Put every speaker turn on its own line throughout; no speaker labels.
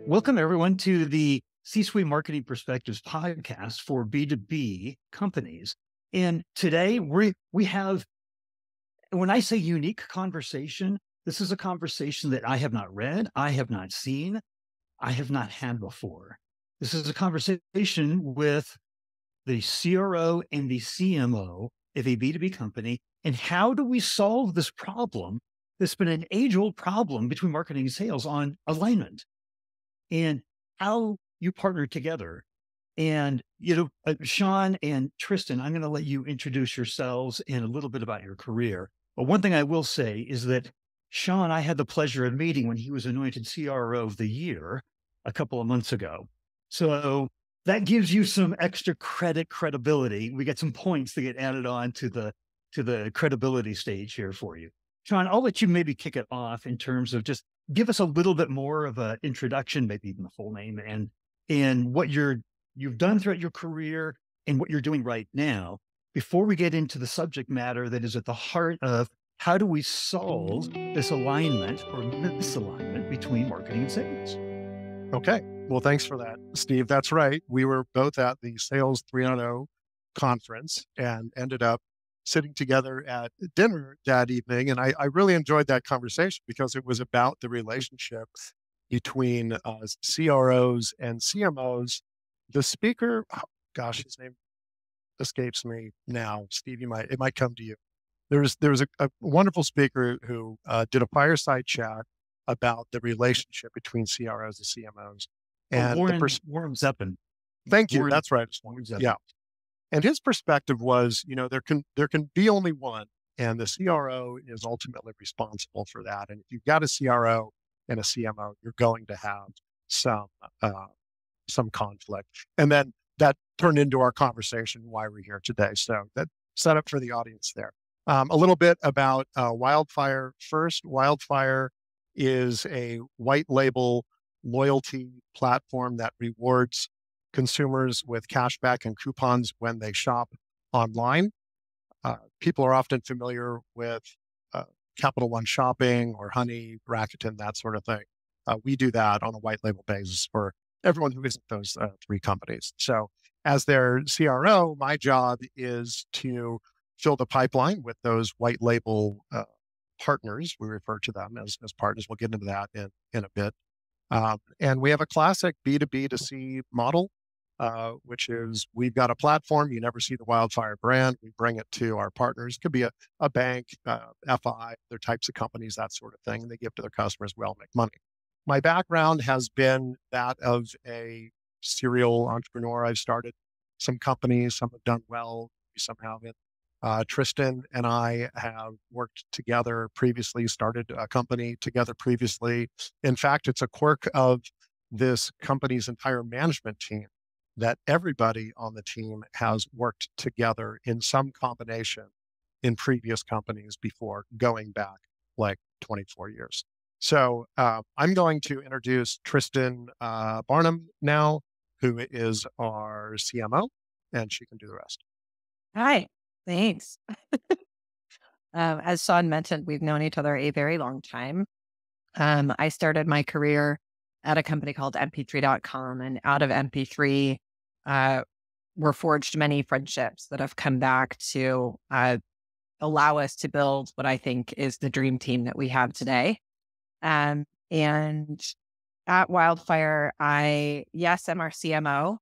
Welcome, everyone, to the C-Suite Marketing Perspectives podcast for B2B companies. And today we have, when I say unique conversation, this is a conversation that I have not read, I have not seen, I have not had before. This is a conversation with the CRO and the CMO of a B2B company. And how do we solve this problem that's been an age-old problem between marketing and sales on alignment? And how you partner together. And, Shawn and Tristan, I'm going to let you introduce yourselves and a little bit about your career. But one thing I will say is that Shawn, I had the pleasure of meeting when he was anointed CRO of the year a couple of months ago. So that gives you some extra credibility. We get some points that get added on to the credibility stage here for you. Shawn, I'll let you maybe kick it off in terms of just give us a little bit more of an introduction, maybe even the full name, and what you've done throughout your career and what you're doing right now before we get into the subject matter that is at the heart of how do we solve this alignment or misalignment between marketing and sales.
Okay. Well, thanks for that, Steve. That's right. We were both at the Sales 3.0 conference and ended up sitting together at dinner that evening. And I really enjoyed that conversation because it was about the relationship between CROs and CMOs. The speaker, oh, gosh, his name escapes me now. Steve, it might come to you. There was a wonderful speaker who did a fireside chat about the relationship between CROs and CMOs. And
Warren Zeppin.
Thank you. That's right. Yeah. And his perspective was, there can be only one, and the CRO is ultimately responsible for that. And if you've got a CRO and a CMO, you're going to have some conflict. And then that turned into our conversation why we're here today. So that set up for the audience there. A little bit about Wildfire first. Wildfire is a white label loyalty platform that rewards consumers with cashback and coupons when they shop online. People are often familiar with Capital One Shopping or Honey, Rakuten, that sort of thing. We do that on a white label basis for everyone who isn't those three companies. So as their CRO, my job is to fill the pipeline with those white label partners. We refer to them as partners. We'll get into that in a bit. And we have a classic B2B to C model, which is we've got a platform. You never see the Wildfire brand. We bring it to our partners. It could be a bank, FI, other types of companies, that sort of thing. And they give to their customers. We all make money. My background has been that of a serial entrepreneur. I've started some companies. Some have done well, some haven't. Tristan and I have worked together previously, started a company together previously. In fact, it's a quirk of this company's entire management team that everybody on the team has worked together in some combination in previous companies before, going back like 24 years. So I'm going to introduce Tristan Barnum now, who is our CMO, and she can do the rest.
Hi, thanks. As Shawn mentioned, we've known each other a very long time. I started my career at a company called mp3.com, and out of MP3 were forged many friendships that have come back to allow us to build what I think is the dream team that we have today. And at Wildfire, I'm our CMO.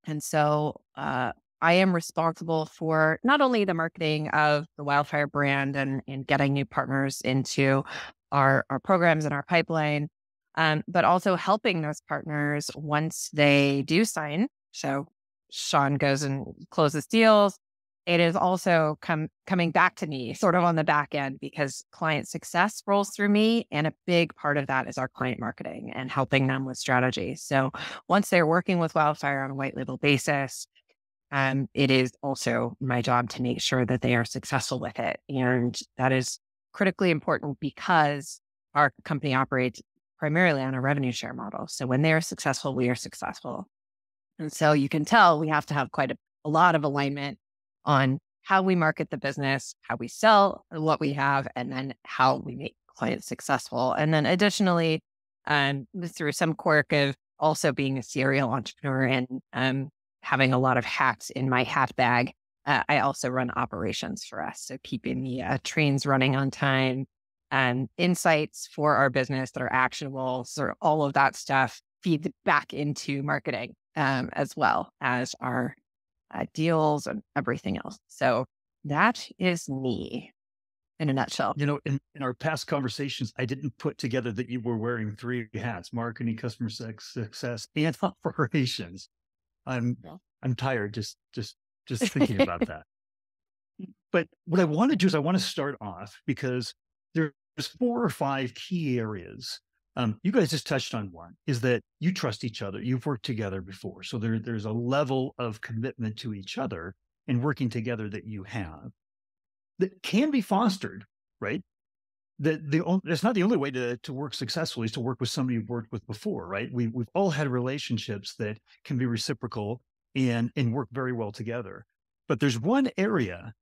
And so I am responsible for not only the marketing of the Wildfire brand and getting new partners into our programs and our pipeline, but also helping those partners once they do sign. So Shawn goes and closes deals. It is also coming back to me sort of on the back end because client success rolls through me. And a big part of that is our client marketing and helping them with strategy. So once they're working with Wildfire on a white label basis, it is also my job to make sure that they are successful with it. And that is critically important because our company operates primarily on a revenue share model. So when they are successful, we are successful. And so you can tell we have to have quite a lot of alignment on how we market the business, how we sell what we have, and then how we make clients successful. And then additionally, through some quirk of also being a serial entrepreneur and having a lot of hats in my hat bag, I also run operations for us. So keeping the trains running on time and insights for our business that are actionable. So all of that stuff feeds back into marketing as well as our deals and everything else. So that is me in a nutshell.
In our past conversations, I didn't put together that you were wearing 3 hats: marketing, customer success, and operations. I'm tired just thinking about that. But what I want to do is I want to start off because there's 4 or 5 key areas. You guys just touched on one, is that you trust each other. You've worked together before. So there's a level of commitment to each other and working together that you have that can be fostered, right? It's not the only way to work successfully is to work with somebody you've worked with before, right? We've all had relationships that can be reciprocal and work very well together. But there's one area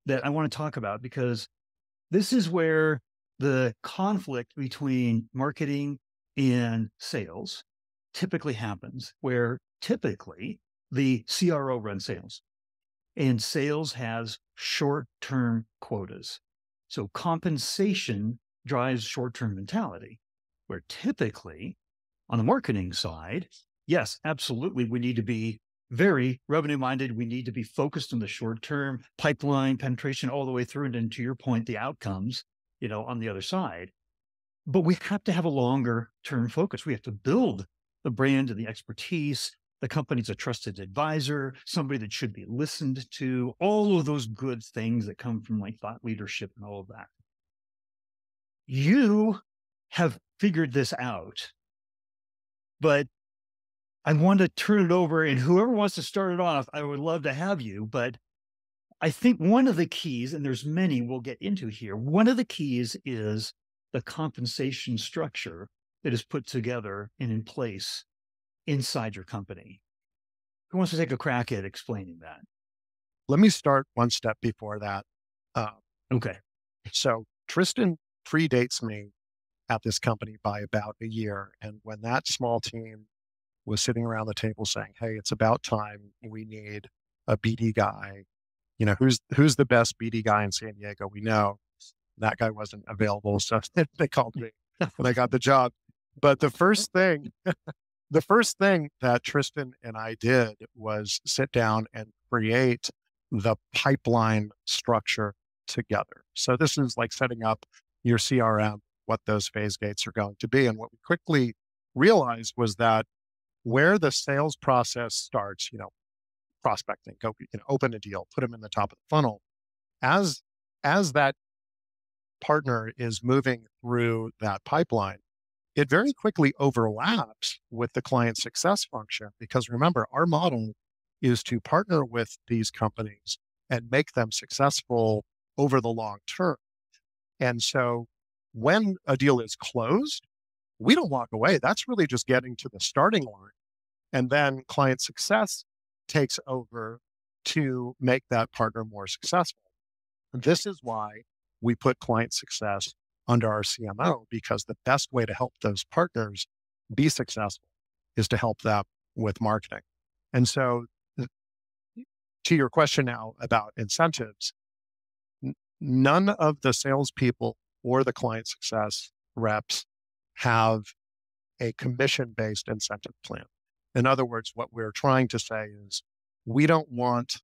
that I want to talk about because this is where the conflict between marketing and sales typically happens, where typically the CRO runs sales and sales has short-term quotas. So compensation drives short-term mentality, where typically on the marketing side, yes, absolutely, we need to be very revenue-minded. We need to be focused on the short-term pipeline penetration all the way through. And then to your point, the outcomes, on the other side. But we have to have a longer-term focus. We have to build the brand and the expertise. The company's a trusted advisor, somebody that should be listened to, all of those good things that come from like thought leadership and all of that. You have figured this out, but I want to turn it over, and whoever wants to start it off, I would love to have you. But I think one of the keys, and there's many we'll get into here, one of the keys is the compensation structure that is put together and in place inside your company. Who wants to take a crack at explaining that?
Let me start one step before that.
Okay.
So Tristan predates me at this company by about a year. And when that small team was sitting around the table saying, hey, it's about time, we need a BD guy. Who's the best BD guy in San Diego? We know that guy wasn't available. So they called me and I got the job. But the first thing that Tristan and I did was sit down and create the pipeline structure together. So this is like setting up your CRM, what those phase gates are going to be. And what we quickly realized was that where the sales process starts, prospecting, go, open a deal, put them in the top of the funnel. As that partner is moving through that pipeline, it very quickly overlaps with the client success function, because remember, our model is to partner with these companies and make them successful over the long term. And so when a deal is closed, we don't walk away. That's really just getting to the starting line. And then client success takes over to make that partner more successful. And this is why we put client success under our CMO, because the best way to help those partners be successful is to help them with marketing. And so to your question now about incentives, none of the salespeople or the client success reps have a commission-based incentive plan. In other words, what we're trying to say is we don't want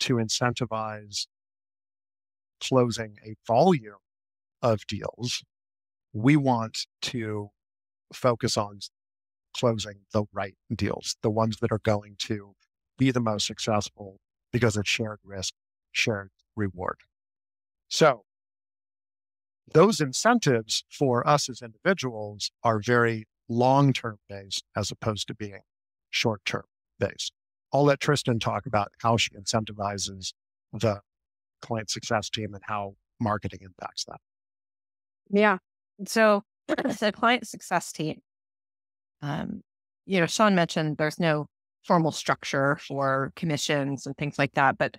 to incentivize closing a volume of deals. We want to focus on closing the right deals, the ones that are going to be the most successful because it's shared risk, shared reward. So those incentives for us as individuals are very long-term based as opposed to being short-term based. I'll let Tristan talk about how she incentivizes the client success team and how marketing impacts that.
Yeah. So the client success team, Shawn mentioned there's no formal structure for commissions and things like that, but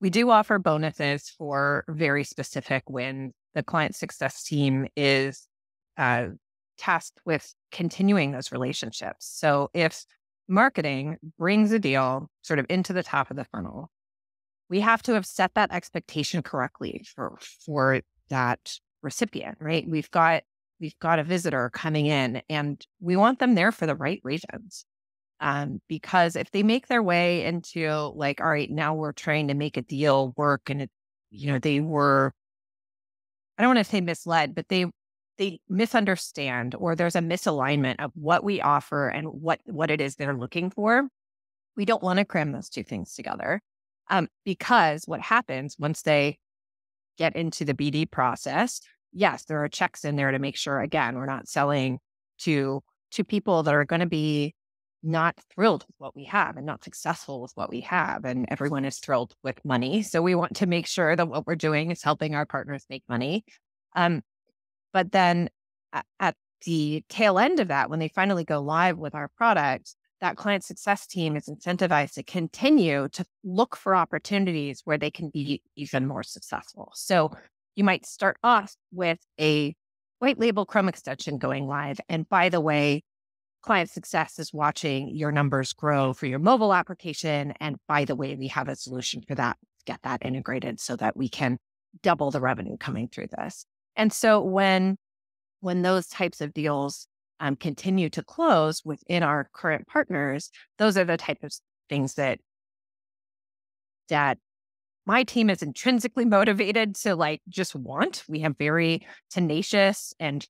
we do offer bonuses for very specific when the client success team is tasked with continuing those relationships. So if marketing brings a deal sort of into the top of the funnel, we have to have set that expectation correctly for that recipient, right? We've got a visitor coming in and we want them there for the right reasons. Because if they make their way into like, all right, now we're trying to make a deal work and they were, I don't want to say misled, but they misunderstand, or there's a misalignment of what we offer and what it is they're looking for. We don't want to cram those two things together. Because what happens once they get into the BD process, yes, there are checks in there to make sure, again, we're not selling to people that are going to be not thrilled with what we have and not successful with what we have. And everyone is thrilled with money. So we want to make sure that what we're doing is helping our partners make money. But then at the tail end of that, when they finally go live with our product, that client success team is incentivized to continue to look for opportunities where they can be even more successful. So you might start off with a white label Chrome extension going live. And by the way, client success is watching your numbers grow for your mobile application. And by the way, we have a solution for that. Get that integrated so that we can double the revenue coming through this. And so when those types of deals continue to close within our current partners, those are the type of things that my team is intrinsically motivated to like just want. We have very tenacious and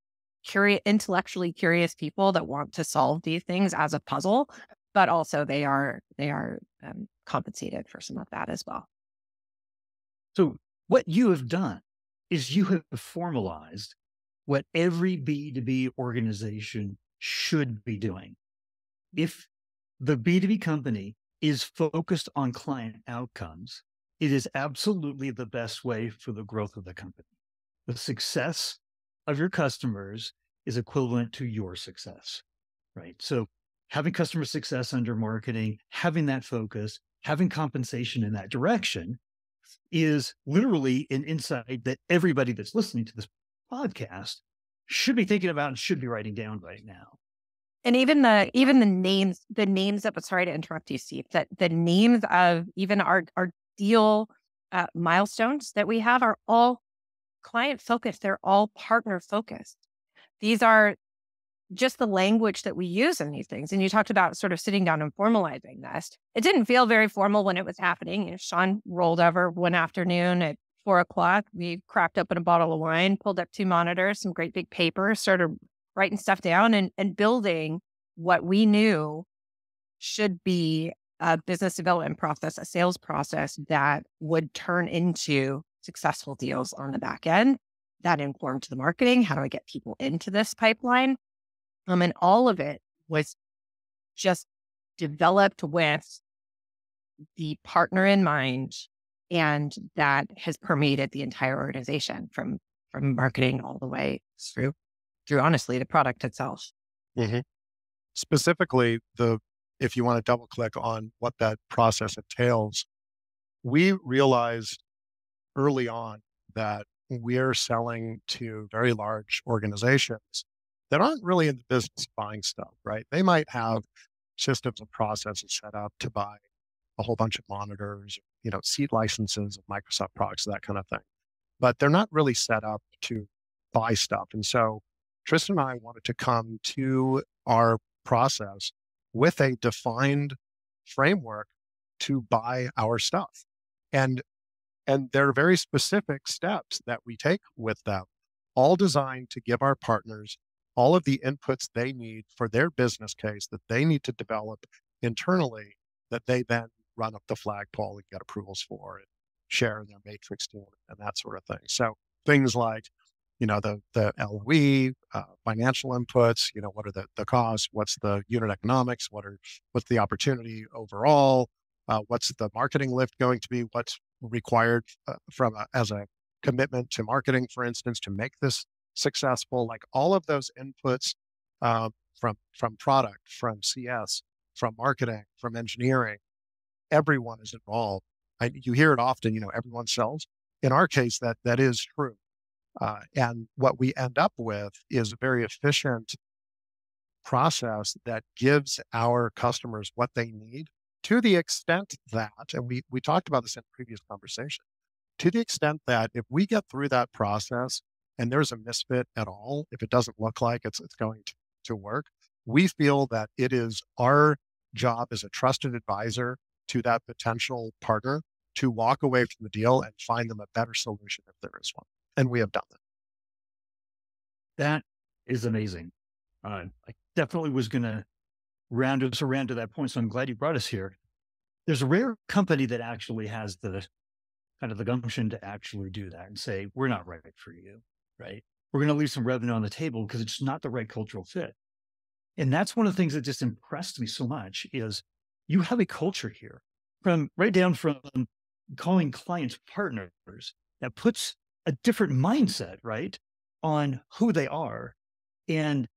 intellectually curious people that want to solve these things as a puzzle, but also they are compensated for some of that as well.
So what you have done is you have formalized what every B2B organization should be doing. If the B2B company is focused on client outcomes, it is absolutely the best way for the growth of the company. The success of your customers is equivalent to your success, right? So having customer success under marketing, having that focus, having compensation in that direction is literally an insight that everybody that's listening to this podcast should be thinking about and should be writing down right now.
And even the names of, sorry to interrupt you, Steve, that the names of even our deal milestones that we have are all client focused. They're all partner focused. These are just the language that we use in these things. And you talked about sort of sitting down and formalizing this. It didn't feel very formal when it was happening. Shawn rolled over one afternoon at 4:00. We cracked open a bottle of wine, pulled up 2 monitors, some great big paper, started writing stuff down and building what we knew should be a business development process, a sales process that would turn into successful deals on the back end. That informed the marketing. How do I get people into this pipeline? And all of it was just developed with the partner in mind. And that has permeated the entire organization from marketing all the way through honestly the product itself.
Mm-hmm. Specifically, if you want to double click on what that process entails, we realized early on that we're selling to very large organizations that aren't really in the business of buying stuff, right? They might have systems and processes set up to buy a whole bunch of monitors, seat licenses of Microsoft products, that kind of thing. But they're not really set up to buy stuff. And so Tristan and I wanted to come to our process with a defined framework to buy our stuff. And there are very specific steps that we take with them, all designed to give our partners all of the inputs they need for their business case that they need to develop internally, that they then run up the flagpole and get approvals for and share in their matrix team and that sort of thing. So things like, the LOE, financial inputs, what are the costs, what's the unit economics, what's the opportunity overall, what's the marketing lift going to be, what's required as a commitment to marketing, for instance, to make this successful, like all of those inputs from product, from CS, from marketing, from engineering, everyone is involved. You hear it often, everyone sells. In our case, that is true. And what we end up with is a very efficient process that gives our customers what they need, to the extent that, and we talked about this in a previous conversation, to the extent that if we get through that process and there's a misfit at all, if it doesn't look like it's going to work, we feel that it is our job as a trusted advisor to that potential partner to walk away from the deal and find them a better solution if there is one. And we have done that.
That is amazing. I definitely was going to round us around to that point, so I'm glad you brought us here. There's a rare company that actually has the kind of the gumption to actually do that and say, we're not right for you, right? We're going to leave some revenue on the table because it's not the right cultural fit. And that's one of the things that just impressed me so much is you have a culture here from right down from calling clients partners that puts a different mindset, right, on who they are. And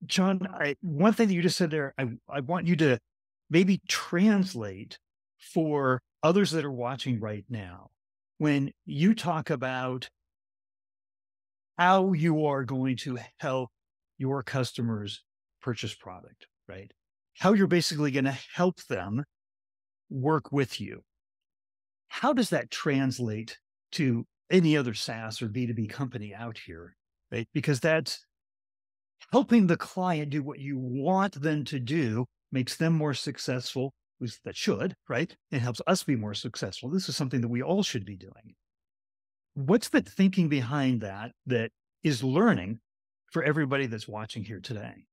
John, one thing that you just said there, I want you to maybe translate for others that are watching right now. When you talk about how you are going to help your customers purchase product, right? How you're basically going to help them work with you. How does that translate to any other SaaS or B2B company out here, right? Because that's helping the client do what you want them to do, makes them more successful, at least that should, right? And helps us be more successful. This is something that we all should be doing. What's the thinking behind that is learning for everybody that's watching here today?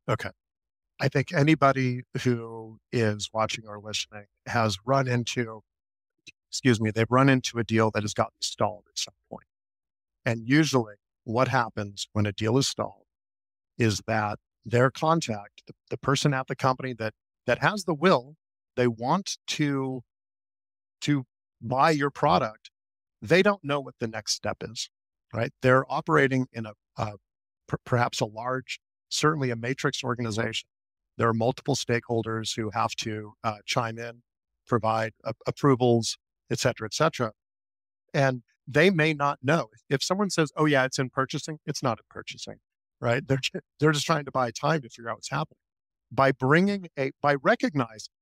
Okay. I think anybody who is watching or listening has run into, they've run into a deal that has gotten stalled at some point. And usually what happens when a deal is stalled is that their contact, the person at the company that has the will, they want to buy your product, they don't know what the next step is, right? They're operating in perhaps a large, certainly a matrix organization. There are multiple stakeholders who have to chime in, provide approvals, et cetera, et cetera. And they may not know. If someone says, oh yeah, it's in purchasing, it's not in purchasing, right? They're just trying to buy time to figure out what's happening. By recognizing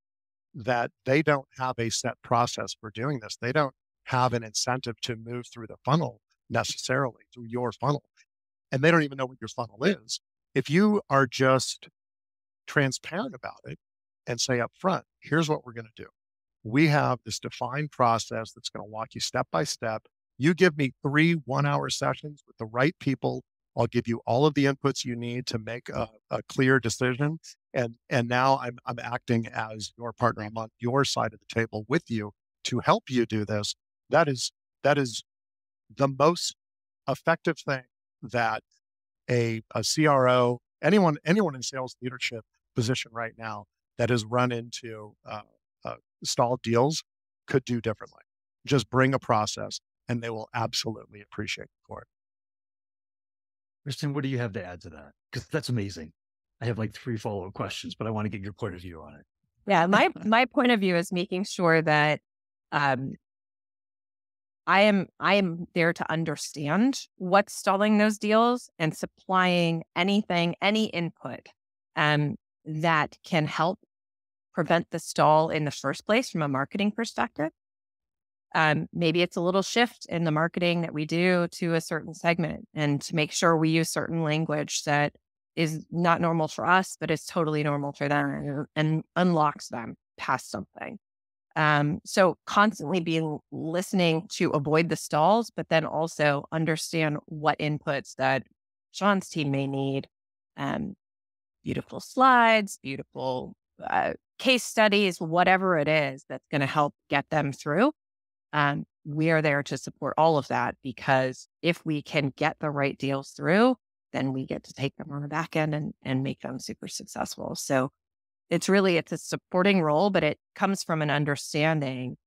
that they don't have a set process for doing this, they don't have an incentive to move through the funnel necessarily, through your funnel, and they don't even know what your funnel is. If you are just transparent about it and say up front, here's what we're going to do. We have this defined process that's going to walk you step by step. You give me 3 1-hour sessions with the right people. I'll give you all of the inputs you need to make a clear decision. And now I'm acting as your partner. I'm on your side of the table with you to help you do this. That is the most effective thing that a CRO, anyone in sales leadership position right now that has run into stalled deals could do differently. Just bring a process and they will absolutely appreciate it for it.
Tristan, what do you have to add to that? Because that's amazing. I have like 3 follow-up questions, but I want to get your point of view on it.
Yeah, my point of view is making sure that I am there to understand what's stalling those deals and supplying any input that can help prevent the stall in the first place from a marketing perspective. Maybe it's a little shift in the marketing that we do to a certain segment, and to make sure we use certain language that is not normal for us, but it's totally normal for them and unlocks them past something. So constantly listening to avoid the stalls, but then also understand what inputs that Shawn's team may need. Beautiful slides, beautiful case studies, whatever it is that's going to help get them through. We are there to support all of that, because if we can get the right deals through, then we get to take them on the back end and make them super successful. So it's a supporting role, but it comes from an understanding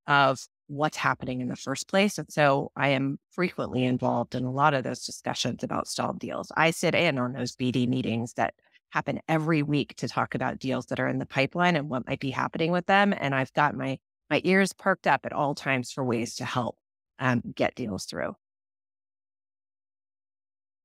of what's happening in the first place. And so I am frequently involved in a lot of those discussions about stalled deals. I sit in on those BD meetings that happen every week to talk about deals that are in the pipeline and what might be happening with them. And I've got my ears perked up at all times for ways to help get deals through.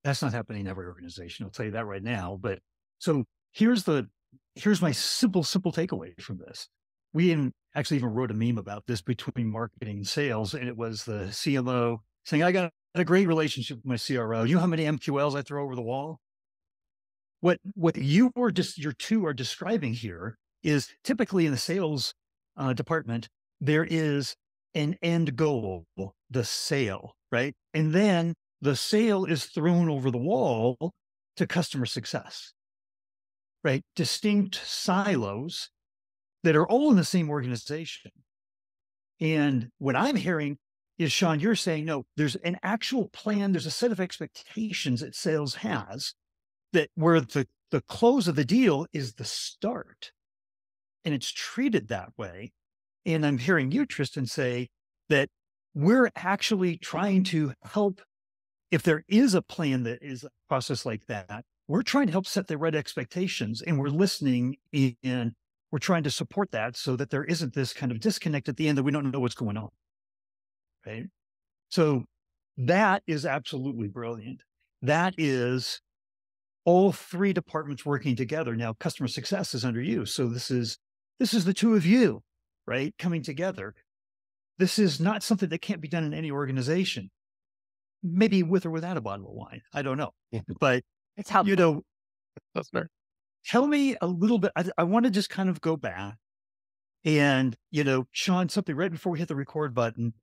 That's not happening in every organization. I'll tell you that right now. But so here's my simple takeaway from this. We actually even wrote a meme about this between marketing and sales, and it was the CMO saying, "I got a great relationship with my CRO. You know how many MQLs I throw over the wall?" What your two are describing here is typically in the sales department, there is an end goal, the sale, right? And then the sale is thrown over the wall to customer success, right? Distinct silos that are all in the same organization. And what I'm hearing is, Shawn, you're saying, no, there's an actual plan, there's a set of expectations that sales has, that where the close of the deal is the start, and it's treated that way. And I'm hearing you, Tristan, say that we're actually trying to help. If there is a plan that is a process like that, we're trying to help set the right expectations, and we're listening, and we're trying to support that so that there isn't this kind of disconnect at the end that we don't know what's going on. Right. So that is absolutely brilliant. That is all three departments working together. Now, customer success is under you. So this is the two of you, right? Coming together. This is not something that can't be done in any organization, maybe with or without a bottle of wine. I don't know, but
It's helpful.
That's fair.
Tell me a little bit. I want to just kind of go back and, Shawn, something right before we hit the record button,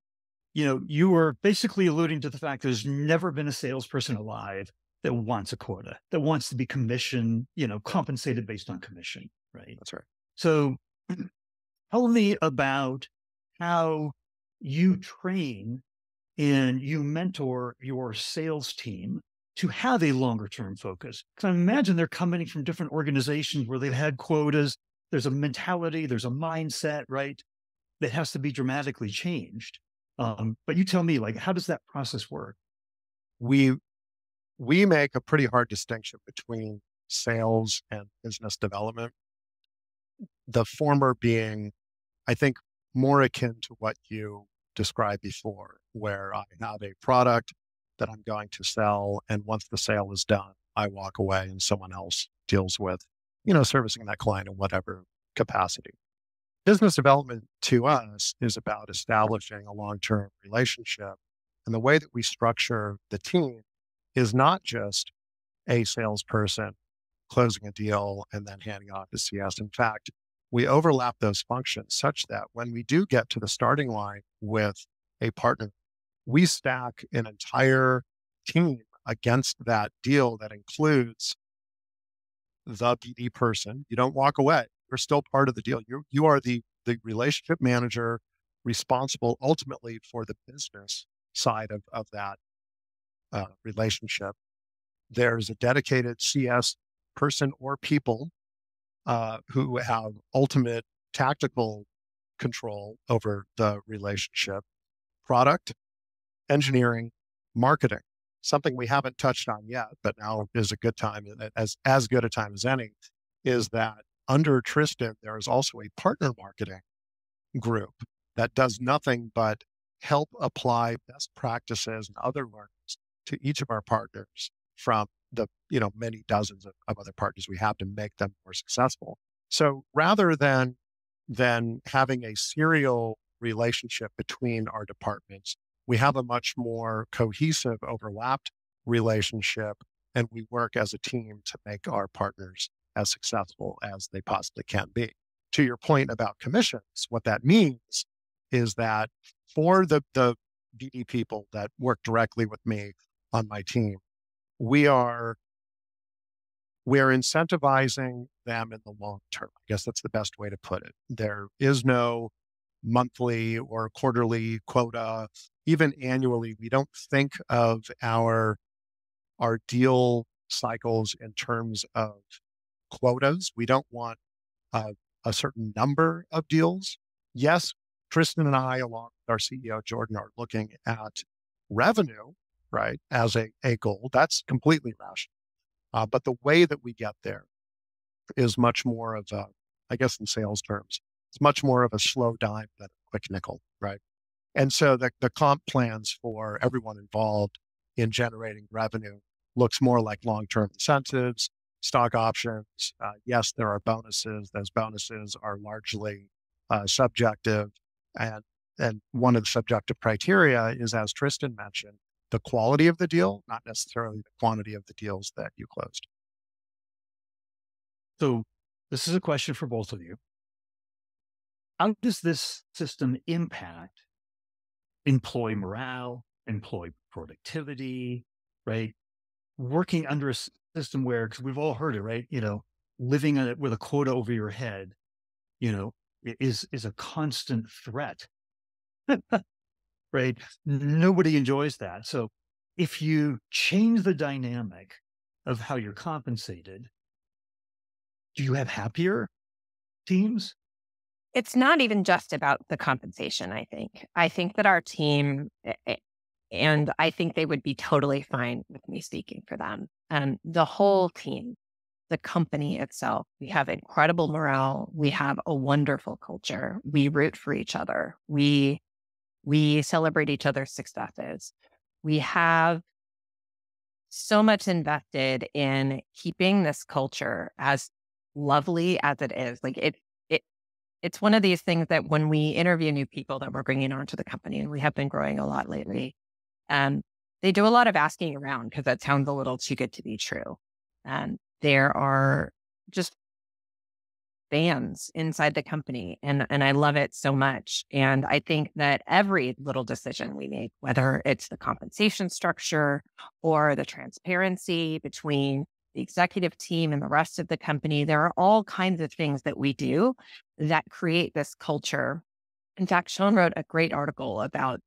you were basically alluding to the fact there's never been a salesperson alive that wants a quota, that wants to be commission, compensated based on commission, right?
That's right.
So tell me about how you train and you mentor your sales team to have a longer term focus. Because I imagine they're coming from different organizations where they've had quotas. There's a mentality, there's a mindset, right, that has to be dramatically changed. But you tell me, like, how does that process work?
We make a pretty hard distinction between sales and business development. The former being, I think, more akin to what you described before, where I have a product that I'm going to sell, and once the sale is done, I walk away and someone else deals with, servicing that client in whatever capacity. Business development to us is about establishing a long-term relationship. And the way that we structure the team is not just a salesperson closing a deal and then handing off to CS. In fact, we overlap those functions such that when we do get to the starting line with a partner, we stack an entire team against that deal that includes the BD person. You don't walk away. You're still part of the deal. You are the relationship manager responsible ultimately for the business side of that relationship. There's a dedicated CS person or people who have ultimate tactical control over the relationship, product, engineering, marketing. Something we haven't touched on yet, but now is a good time, as good a time as any, is that under Tristan, there is also a partner marketing group that does nothing but help apply best practices and other learnings to each of our partners from the many dozens of other partners we have to make them more successful. So rather than having a serial relationship between our departments, we have a much more cohesive, overlapped relationship, and we work as a team to make our partners as successful as they possibly can be. To your point about commissions, what that means is that for the BD people that work directly with me on my team, we are incentivizing them in the long term. I guess that's the best way to put it. There is no monthly or quarterly quota, even annually. We don't think of our deal cycles in terms of quotas. We don't want a certain number of deals. Yes, Tristan and I, along with our CEO, Jordan, are looking at revenue, right, as a goal. That's completely rational. But the way that we get there is much more of a, I guess in sales terms, it's much more of a slow dime than a quick nickel, right? And so the comp plans for everyone involved in generating revenue looks more like long-term incentives, stock options. Yes, there are bonuses. Those bonuses are largely subjective. And one of the subjective criteria is, as Tristan mentioned, the quality of the deal, not necessarily the quantity of the deals that you closed.
So this is a question for both of you. How does this system impact employee morale, employee productivity, right? Working under a system where, because we've all heard it, right? Living with a quota over your head, is a constant threat, right? Nobody enjoys that. So if you change the dynamic of how you're compensated, do you have happier teams?
It's not even just about the compensation, I think. I think that our team, and I think they would be totally fine with me speaking for them. And the whole team, the company itself, we have incredible morale. We have a wonderful culture. We root for each other. We celebrate each other's successes. We have so much invested in keeping this culture as lovely as it is. Like it's one of these things that when we interview new people that we're bringing onto the company, and we have been growing a lot lately, they do a lot of asking around because that sounds a little too good to be true. And there are just fans inside the company, and I love it so much. And I think that every little decision we make, whether it's the compensation structure or the transparency between the executive team and the rest of the company, there are all kinds of things that we do that create this culture. In fact, Shawn wrote a great article about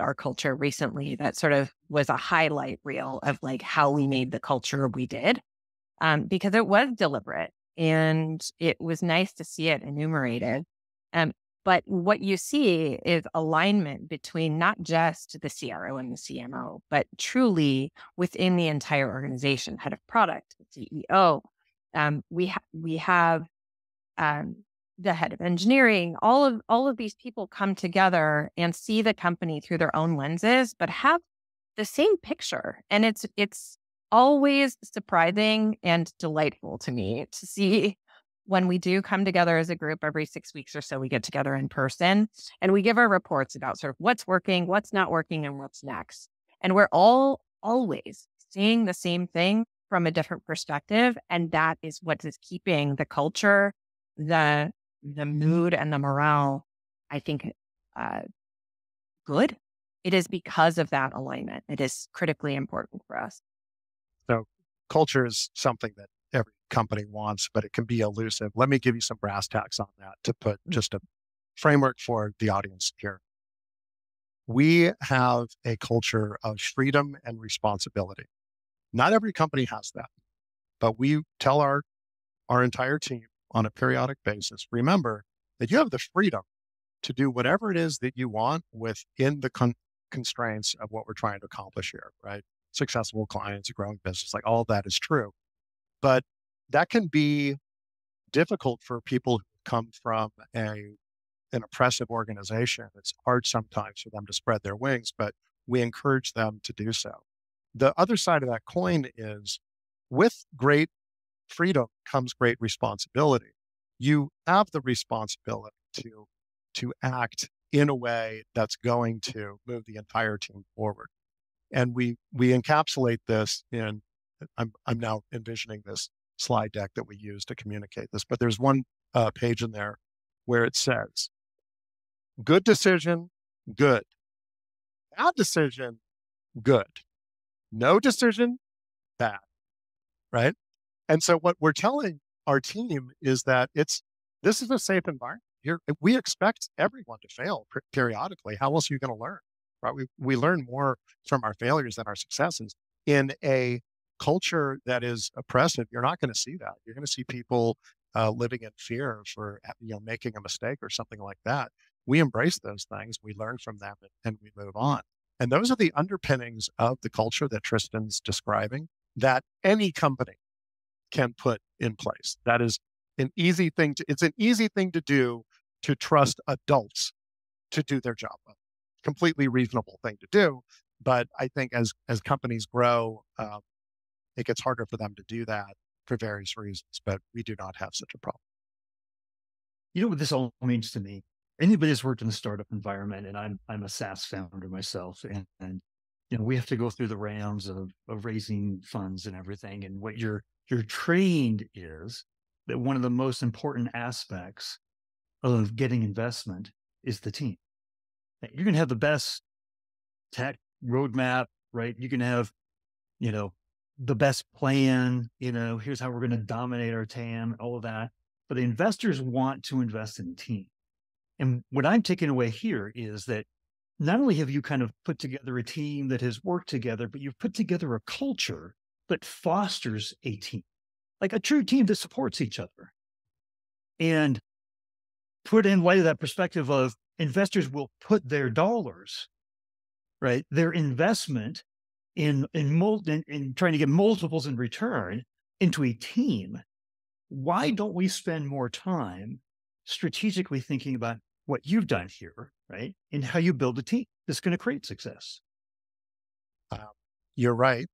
our culture recently that sort of was a highlight reel of like how we made the culture we did, because it was deliberate and it was nice to see it enumerated. But what you see is alignment between not just the CRO and the CMO, but truly within the entire organization, head of product, CEO. We have the head of engineering. All of these people come together and see the company through their own lenses, but have the same picture. And it's always surprising and delightful to me to see when we do come together as a group every 6 weeks or so. We get together in person and we give our reports about sort of what's working, what's not working, and what's next. And we're all always seeing the same thing from a different perspective. And that is what is keeping the culture, the mood, and the morale, I think, good. It is because of that alignment. It is critically important for us.
So culture is something that every company wants, but it can be elusive. Let me give you some brass tacks on that to put just a framework for the audience here. We have a culture of freedom and responsibility. Not every company has that, but we tell our entire team on a periodic basis, remember that you have the freedom to do whatever it is that you want within the constraints of what we're trying to accomplish here, right? Successful clients, a growing business, like all of that is true. But that can be difficult for people who come from an oppressive organization. It's hard sometimes for them to spread their wings, but we encourage them to do so. The other side of that coin is with great freedom comes great responsibility. You have the responsibility to act in a way that's going to move the entire team forward. And we encapsulate this in, I'm now envisioning this slide deck that we use to communicate this, but there's one page in there where it says, good decision, good. Bad decision, good. No decision, bad, right? And so what we're telling our team is that this is a safe environment. We expect everyone to fail periodically. How else are you going to learn? Right? We learn more from our failures than our successes. In a culture that is oppressive, you're not going to see that. You're going to see people living in fear for making a mistake or something like that. We embrace those things, we learn from them, and we move on. And those are the underpinnings of the culture that Tristan's describing that any company can put in place. That is it's an easy thing to do, to trust adults to do their job well. Completely reasonable thing to do. But I think as companies grow, it gets harder for them to do that for various reasons, but we do not have such a problem.
You know what this all means to me? Anybody that's worked in the startup environment, and I'm a SaaS founder myself, and we have to go through the rounds of raising funds and everything. And what you're trained is that one of the most important aspects of getting investment is the team. You can have the best tech roadmap, right? You can have, the best plan, here's how we're going to dominate our TAM, all of that. But the investors want to invest in the team. And what I'm taking away here is that not only have you kind of put together a team that has worked together, but you've put together a culture that fosters a team, like a true team that supports each other. And put in light of that perspective of investors will put their dollars, right, their investment in trying to get multiples in return into a team. Why don't we spend more time strategically thinking about what you've done here, right, and how you build a team that's going to create success?
You're right.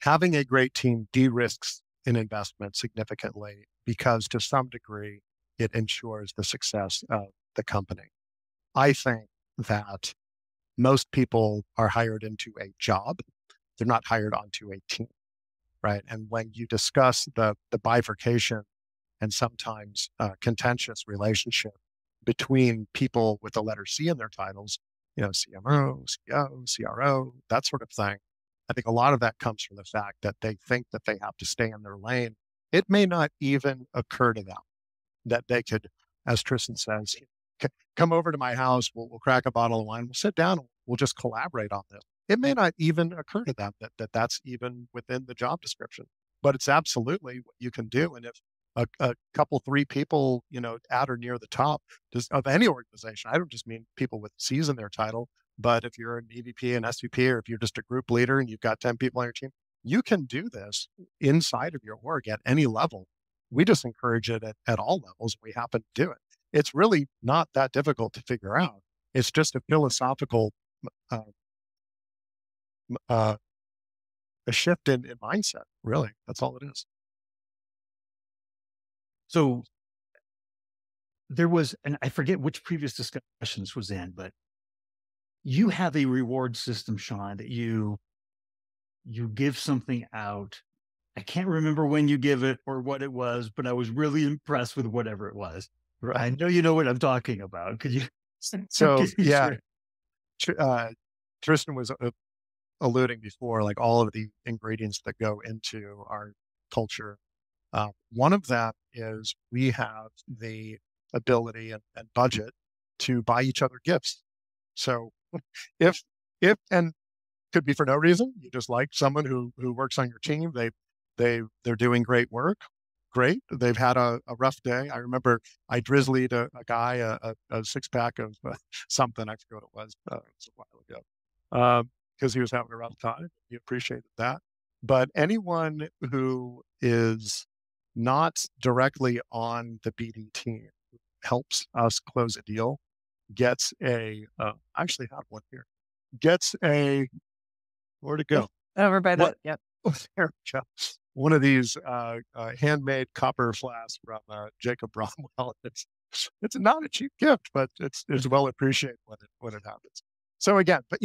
Having a great team de-risks an investment significantly because to some degree, it ensures the success of the company. I think that most people are hired into a job. They're not hired onto a team, right? And when you discuss the bifurcation and sometimes contentious relationship between people with the letter C in their titles, CMO, CEO, CRO, that sort of thing, I think a lot of that comes from the fact that they think that they have to stay in their lane. It may not even occur to them that they could, as Tristan says, come over to my house, we'll crack a bottle of wine, we'll sit down, and we'll just collaborate on this. It may not even occur to them that's even within the job description, but it's absolutely what you can do. And if a couple, three people, at or near the top of any organization, I don't just mean people with C's in their title, but if you're an EVP, an SVP, or if you're just a group leader and you've got 10 people on your team, you can do this inside of your org at any level. We just encourage it at all levels. We happen to do it. It's really not that difficult to figure out. It's just a philosophical a shift in mindset, really. That's all it is.
So there was, and I forget which previous discussion this was in, but you have a reward system, Shawn, that you give something out. I can't remember when you give it or what it was, but I was really impressed with whatever it was.
Right.
I know you know what I'm talking about. Could you?
So yeah, Tristan was alluding before, like all of the ingredients that go into our culture. One of them is we have the ability and budget to buy each other gifts. So if and could be for no reason, you just like someone who works on your team, they're doing great work. Great. They've had a rough day. I remember I drizzled a guy a 6-pack of something. I forget what it was. It was a while ago. Because he was having a rough time. He appreciated that. But anyone who is not directly on the BD team who helps us close a deal gets I actually have one here. Where'd it go?
Over by that. Yep.
There we go. One of these handmade copper flasks from Jacob Bromwell. It's not a cheap gift, but it's well appreciated when it happens. So again, but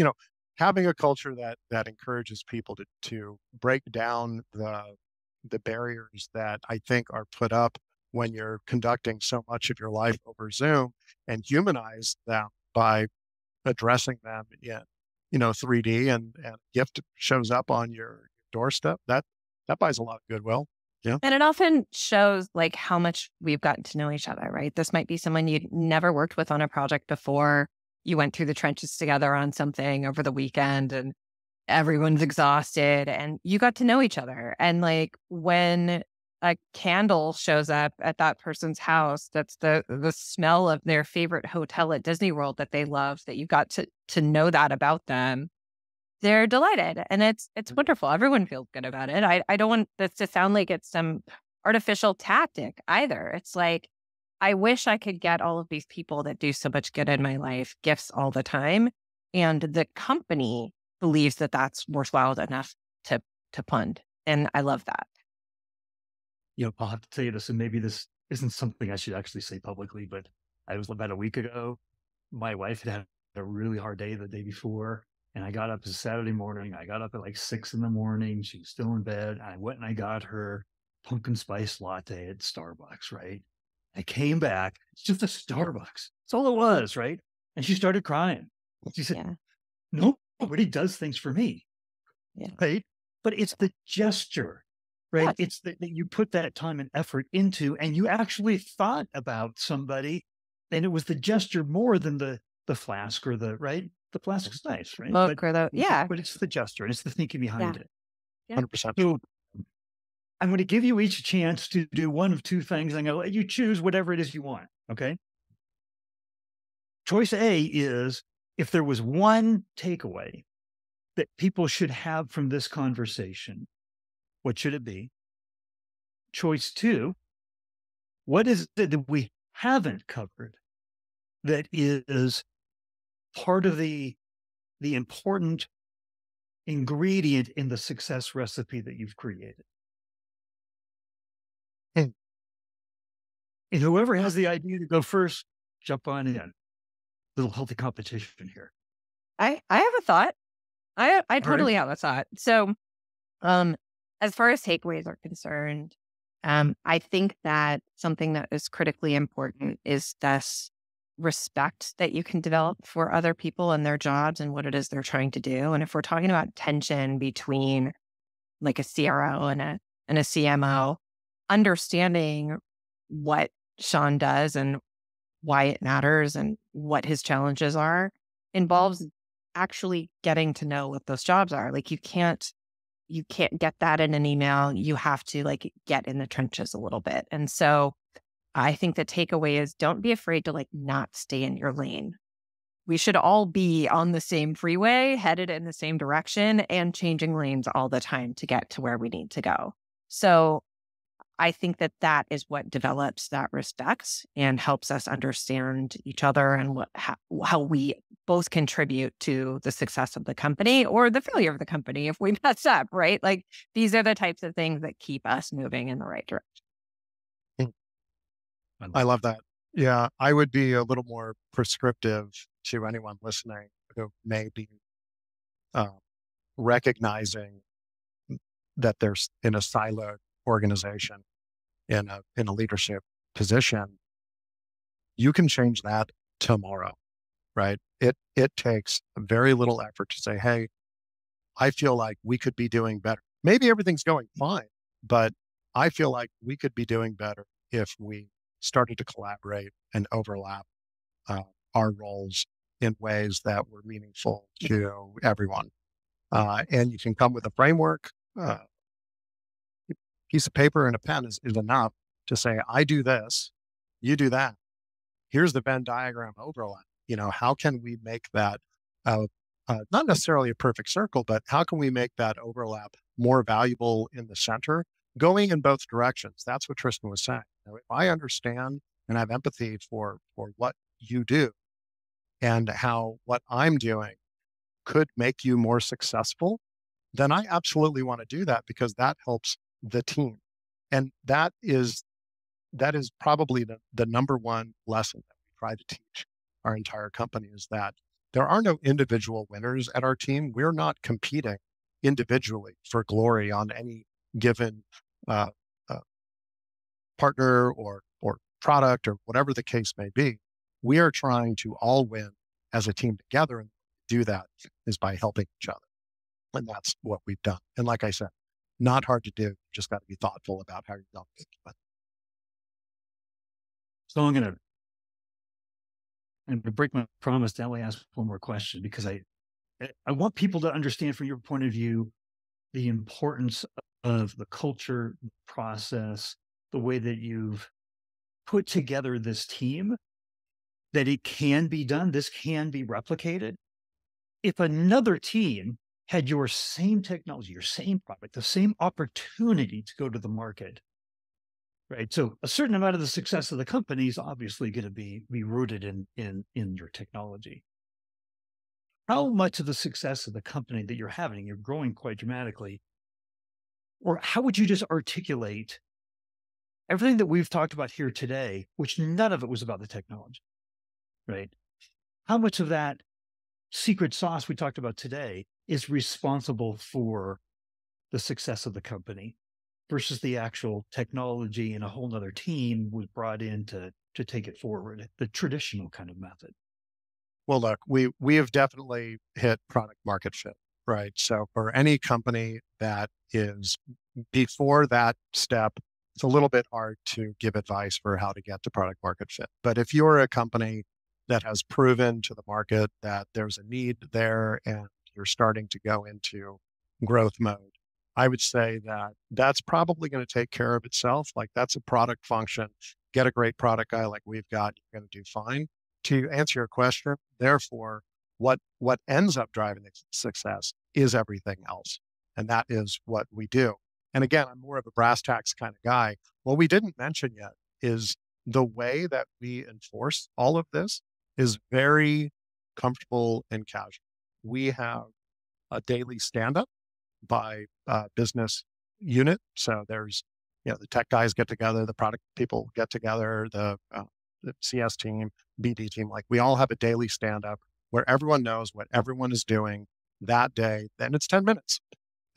having a culture that encourages people to break down the barriers that I think are put up when you're conducting so much of your life over Zoom and humanize them by addressing them in 3D and a gift shows up on your doorstep, that buys a lot of goodwill. Yeah.
And it often shows like how much we've gotten to know each other, right? This might be someone you'd never worked with on a project before. You went through the trenches together on something over the weekend and everyone's exhausted and you got to know each other. And like when a candle shows up at that person's house, that's the smell of their favorite hotel at Disney World that they love, that you got to know that about them. They're delighted. And it's wonderful. Everyone feels good about it. I don't want this to sound like it's some artificial tactic either. It's like, I wish I could get all of these people that do so much good in my life gifts all the time. And the company believes that that's worthwhile enough to fund. And I love that.
I'll have to tell you this, and maybe this isn't something I should actually say publicly, but I was about a week ago. My wife had a really hard day the day before, and I got up as Saturday morning. I got up at like 6 a.m. She was still in bed. I went and I got her pumpkin spice latte at Starbucks, right? I came back. It's just a Starbucks. That's all it was, right? And she started crying. She said,
Yeah.
nobody does things for me,
Yeah.
right? But it's the gesture, right?
Yeah.
It's that you put that time and effort into, and you actually thought about somebody, and it was the gesture more than the flask or right? The flask is nice, right?
Book or
But it's the gesture and it's the thinking behind
Yeah.
it.
Yeah.
100%.
So I'm going to give you each a chance to do one of two things. I'm going to let you choose whatever it is you want. Okay. Choice A is, if there was one takeaway that people should have from this conversation, what should it be? Choice 2, what is it that we haven't covered that is part of the important ingredient in the success recipe that you've created?
Hmm.
And whoever has the idea to go first, jump on in. Little healthy competition here.
I have a thought. I totally
right.
have a thought. So, as far as takeaways are concerned, I think that something that is critically important is this respect that you can develop for other people and their jobs and what it is they're trying to do. And if we're talking about tension between like a CRO and a CMO, understanding what Shawn does and why it matters and what his challenges are involves actually getting to know what those jobs are. Like you can't get that in an email. You have to like get in the trenches a little bit. And so I think the takeaway is don't be afraid to like not stay in your lane. We should all be on the same freeway, headed in the same direction and changing lanes all the time to get to where we need to go. So I think that that is what develops that respect and helps us understand each other and how we both contribute to the success of the company or the failure of the company if we mess up, right? Like these are the types of things that keep us moving in the right direction.
I love that. Yeah, I would be a little more prescriptive to anyone listening who may be recognizing that there's in a siloed organization in a leadership position. You can change that tomorrow, right? It takes very little effort to say, hey, I feel like we could be doing better. Maybe everything's going fine, but I feel like we could be doing better if we started to collaborate and overlap our roles in ways that were meaningful to everyone. And you can come with a framework. Piece of paper and a pen is enough to say, I do this, you do that. Here's the Venn diagram overlap. How can we make that not necessarily a perfect circle, but how can we make that overlap more valuable in the center, going in both directions? That's what Tristan was saying. If I understand and have empathy for what you do and how what I'm doing could make you more successful, then I absolutely want to do that because that helps the team. And that is probably the number one lesson that we try to teach our entire company is that there are no individual winners at our team. We're not competing individually for glory on any given uh, partner or product or whatever the case may be. We are trying to all win as a team together, and do that is by helping each other. And that's what we've done. And like I said, not hard to do. You just got to be thoughtful about how you're going to do it.
So I'm going to break my promise to only ask one more question, because I want people to understand from your point of view the importance of the culture, process, the way that you've put together this team, that it can be done. This can be replicated. If another team had your same technology, your same product, the same opportunity to go to the market, right? So a certain amount of the success of the company is obviously going to be rooted in your technology. how much of the success of the company that you're having, you're growing quite dramatically, or how would you just articulate everything that we've talked about here today, which none of it was about the technology, right? How much of that secret sauce we talked about today is responsible for the success of the company versus the actual technology and a whole nother team was brought in to take it forward, the traditional kind of method?
Well, look, we have definitely hit product market fit, right? So for any company that is before that step, it's a little bit hard to give advice for how to get to product market fit. But if you're a company that has proven to the market that there's a need there and you're starting to go into growth mode, I would say that that's probably going to take care of itself. Like that's a product function. Get a great product guy like we've got, you're going to do fine. To answer your question, therefore, what ends up driving the success is everything else. And that is what we do. And again, I'm more of a brass tacks kind of guy. What we didn't mention yet is the way that we enforce all of this is very comfortable and casual. We have a daily stand-up by business unit. So there's, the tech guys get together, the product people get together, the CS team, BD team, like we all have a daily stand-up where everyone knows what everyone is doing that day. Then it's 10 minutes.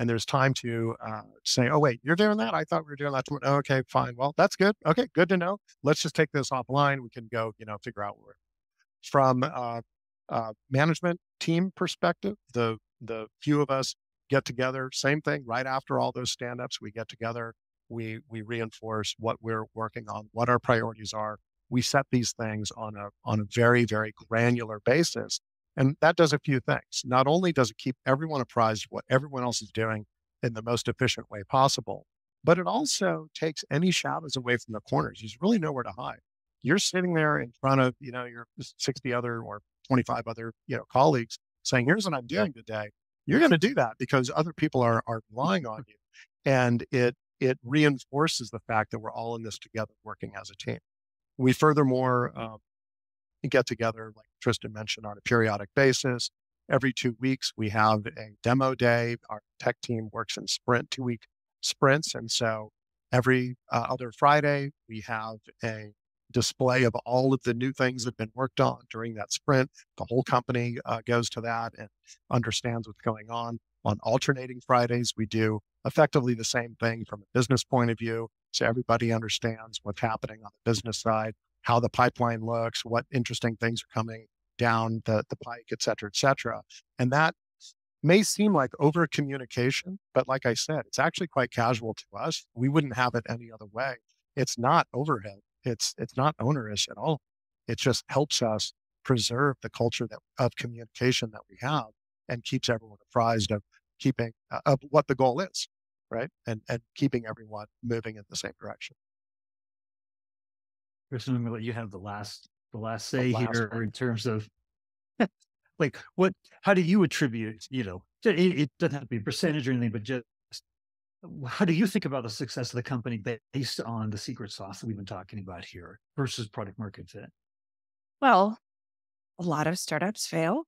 And there's time to say, oh, wait, you're doing that? I thought we were doing that. Oh, okay, fine. Well, that's good. Okay, good to know. Let's just take this offline. We can go, figure out where. From management team perspective, the few of us get together, same thing, right after all those stand-ups, we get together, we reinforce what we're working on, what our priorities are. We set these things on a very, very granular basis. And that does a few things. Not only does it keep everyone apprised of what everyone else is doing in the most efficient way possible, but it also takes any shadows away from the corners. There's really nowhere to hide. You're sitting there in front of, your 60 other or 25 other, colleagues saying, here's what I'm doing today. You're going to do that because other people are relying on you. And it reinforces the fact that we're all in this together working as a team. We furthermore get together, like Tristan mentioned, on a periodic basis. Every 2 weeks, we have a demo day. Our tech team works in 2-week sprints. And so every other Friday, we have a display of all of the new things that have been worked on during that sprint. The whole company goes to that and understands what's going on. On alternating Fridays, we do effectively the same thing from a business point of view. So everybody understands what's happening on the business side, how the pipeline looks, what interesting things are coming down the pike, et cetera, et cetera. And that may seem like over communication, but like I said, it's actually quite casual to us. We wouldn't have it any other way. It's not overhead. It's not onerous at all. It just helps us preserve the culture of communication that we have and keeps everyone apprised of keeping of what the goal is, right? And keeping everyone moving in the same direction.
Tristan, I'm going to let you have the last say here in terms of like how do you attribute, it doesn't have to be a percentage or anything, but just how do you think about the success of the company based on the secret sauce that we've been talking about here versus product market fit?
Well, a lot of startups fail.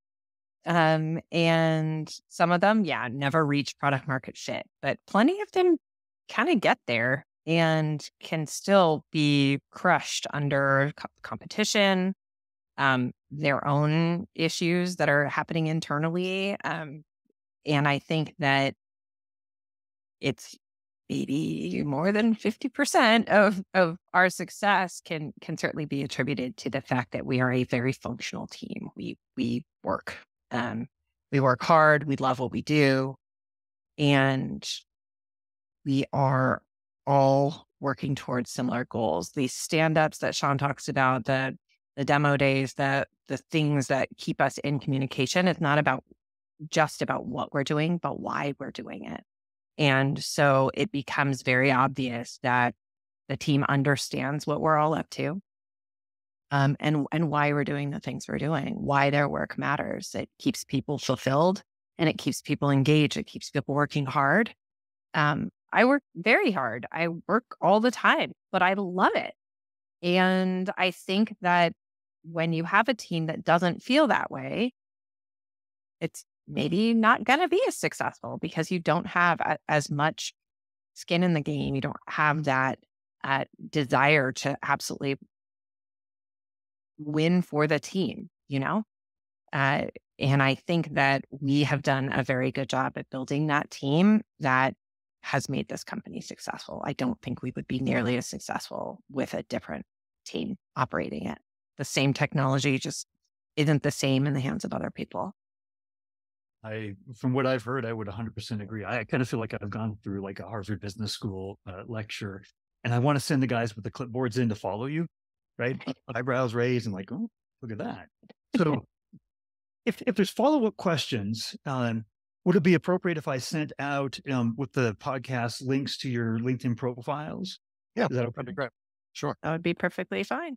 And some of them, never reach product market fit, but plenty of them kind of get there and can still be crushed under competition, their own issues that are happening internally. And I think that it's maybe more than 50% of our success can certainly be attributed to the fact that we are a very functional team. We work. We work hard. We love what we do. And we are all working towards similar goals. These stand-ups that Shawn talks about, the demo days, the things that keep us in communication, it's not just about what we're doing, but why we're doing it. And so it becomes very obvious that the team understands what we're all up to. And why we're doing the things we're doing, why their work matters. It keeps people fulfilled and it keeps people engaged. It keeps people working hard. I work very hard. I work all the time, but I love it. And I think that when you have a team that doesn't feel that way, it's maybe not going to be as successful because you don't have as much skin in the game. You don't have that desire to absolutely win for the team, you know? Uh, and I think that we have done a very good job at building that team that has made this company successful. I don't think we would be nearly as successful with a different team operating it. The same technology just isn't the same in the hands of other people.
From what I've heard, I would 100% agree. I kind of feel like I've gone through like a Harvard Business School lecture, and I want to send the guys with the clipboards in to follow you, right? Eyebrows raised and like, oh, look at that. So if there's follow-up questions, would it be appropriate if I sent out with the podcast links to your LinkedIn profiles?
Yeah,
Is that okay?
that'd be great. Sure.
That would be perfectly fine.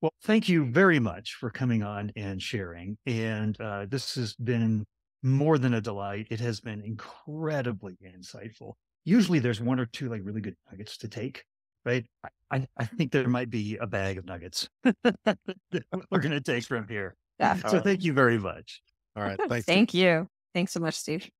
Well, thank you very much for coming on and sharing. And this has been more than a delight. It has been incredibly insightful. Usually there's one or two like really good nuggets to take, right? I think there might be a bag of nuggets that we're going to take from here.
Yeah.
So thank you very much.
All right. Thanks.
Thank you. Thanks so much, Steve.